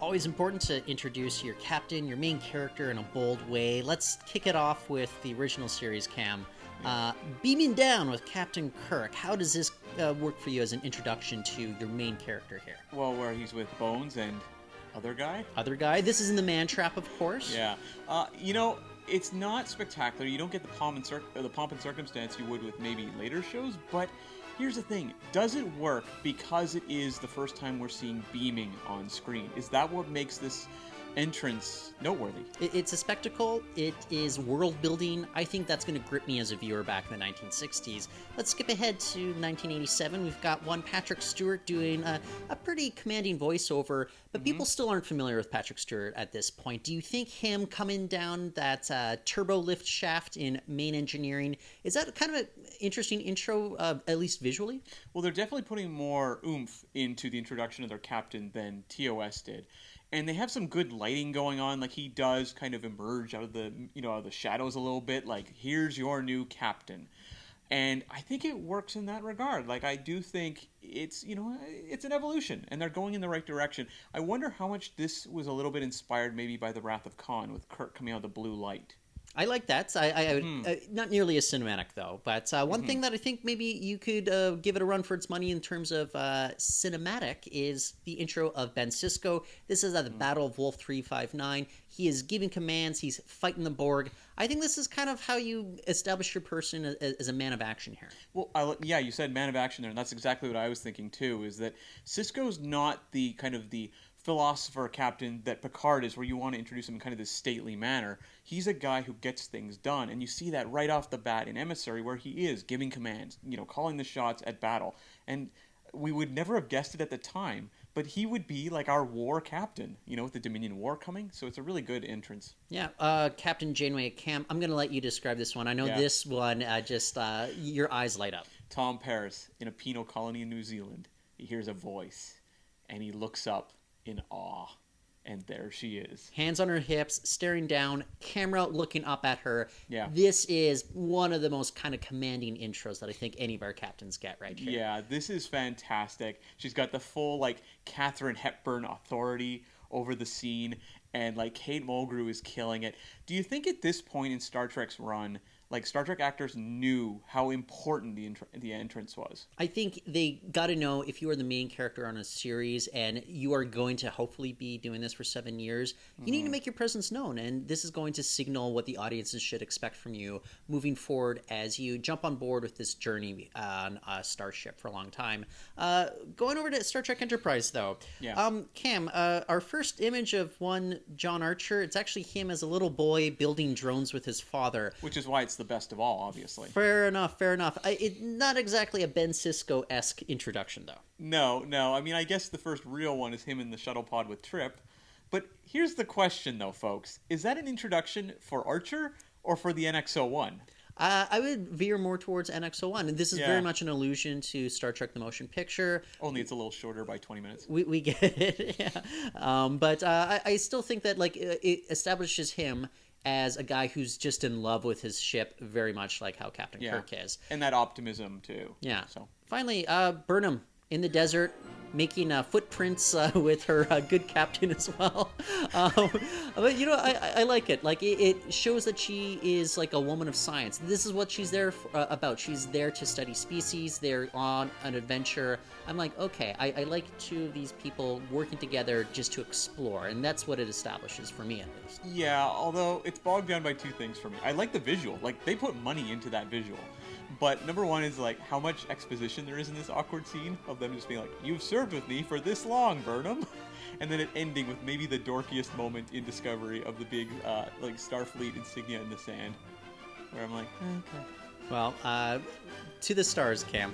Always important to introduce your captain, your main character, in a bold way. Let's kick it off with the original series, Cam. Beaming down with Captain Kirk. How does this work for you as an introduction to your main character here? Well, where he's with Bones and other guy? Other guy. This is in the Man Trap, of course. Yeah. It's not spectacular. You don't get the pomp and circumstance you would with maybe later shows, but here's the thing. Does it work because it is the first time we're seeing beaming on screen? Is that what makes this entrance noteworthy? It's a spectacle. It is world building. I think that's going to grip me as a viewer back in the 1960s. Let's skip ahead to 1987. We've got one Patrick Stewart doing a pretty commanding voiceover, but people still aren't familiar with Patrick Stewart at this point. Do you think him coming down that turbo lift shaft in main engineering, is that kind of an interesting intro, at least visually? Well, they're definitely putting more oomph into the introduction of their captain than TOS did. And they have some good lighting going on. Like, he does kind of emerge out of the shadows a little bit. Like, here's your new captain. And I think it works in that regard. Like, I do think it's an evolution, and they're going in the right direction. I wonder how much this was a little bit inspired maybe by the Wrath of Khan with Kirk coming out of the blue light. I like that. Not nearly as cinematic, though. But one thing that I think maybe you could give it a run for its money in terms of cinematic is the intro of Ben Sisko. This is at the Battle of Wolf 359. He is giving commands. He's fighting the Borg. I think this is kind of how you establish your person as a man of action here. Well, you said man of action there, and that's exactly what I was thinking, too, is that Sisko's not the kind of the philosopher captain that Picard is, where you want to introduce him in kind of this stately manner. He's a guy who gets things done, and you see that right off the bat in Emissary, where he is giving commands, calling the shots at battle. And we would never have guessed it at the time, but he would be like our war captain, with the Dominion War coming. So it's a really good entrance. Yeah, Captain Janeway, Cam, I'm going to let you describe this one. I know this one, your eyes light up. Tom Paris, in a penal colony in New Zealand, he hears a voice, and he looks up in awe, and there she is. Hands on her hips, staring down, camera looking up at her. Yeah. This is one of the most kind of commanding intros that I think any of our captains get right here. Yeah, this is fantastic. She's got the full, Katharine Hepburn authority over the scene, and, Kate Mulgrew is killing it. Do you think at this point in Star Trek's run, Star Trek actors knew how important the entrance was? I think they got to know, if you are the main character on a series and you are going to hopefully be doing this for 7 years, you need to make your presence known, and this is going to signal what the audiences should expect from you moving forward as you jump on board with this journey on a starship for a long time. Going over to Star Trek Enterprise, though. Yeah. Cam, our first image of one John Archer, it's actually him as a little boy building drones with his father. Which is why it's the best of all, obviously. Fair enough. Not exactly a Ben Sisko-esque introduction, though. No. I mean, I guess the first real one is him in the shuttle pod with Trip. But here's the question, though, folks. Is that an introduction for Archer or for the NX-01? I would veer more towards NX-01, and this is very much an allusion to Star Trek the Motion Picture. Only it's a little shorter by 20 minutes. We get it, yeah. But I still think that it establishes him as a guy who's just in love with his ship, very much like how Captain Kirk is. And that optimism, too. Yeah. So finally, Burnham in the desert, making footprints with her good captain as well. But, I like it. It shows that she is a woman of science. This is what she's there about. She's there to study species. They're on an adventure. I'm like, okay, I like two of these people working together just to explore, and that's what it establishes for me, at least. Yeah, although it's bogged down by two things for me. I like the visual. They put money into that visual. But number one is how much exposition there is in this awkward scene of them just being like, "You've served with me for this long, Burnham," and then it ending with maybe the dorkiest moment in Discovery of the big Starfleet insignia in the sand, where I'm like, okay. Well, to the stars, Cam.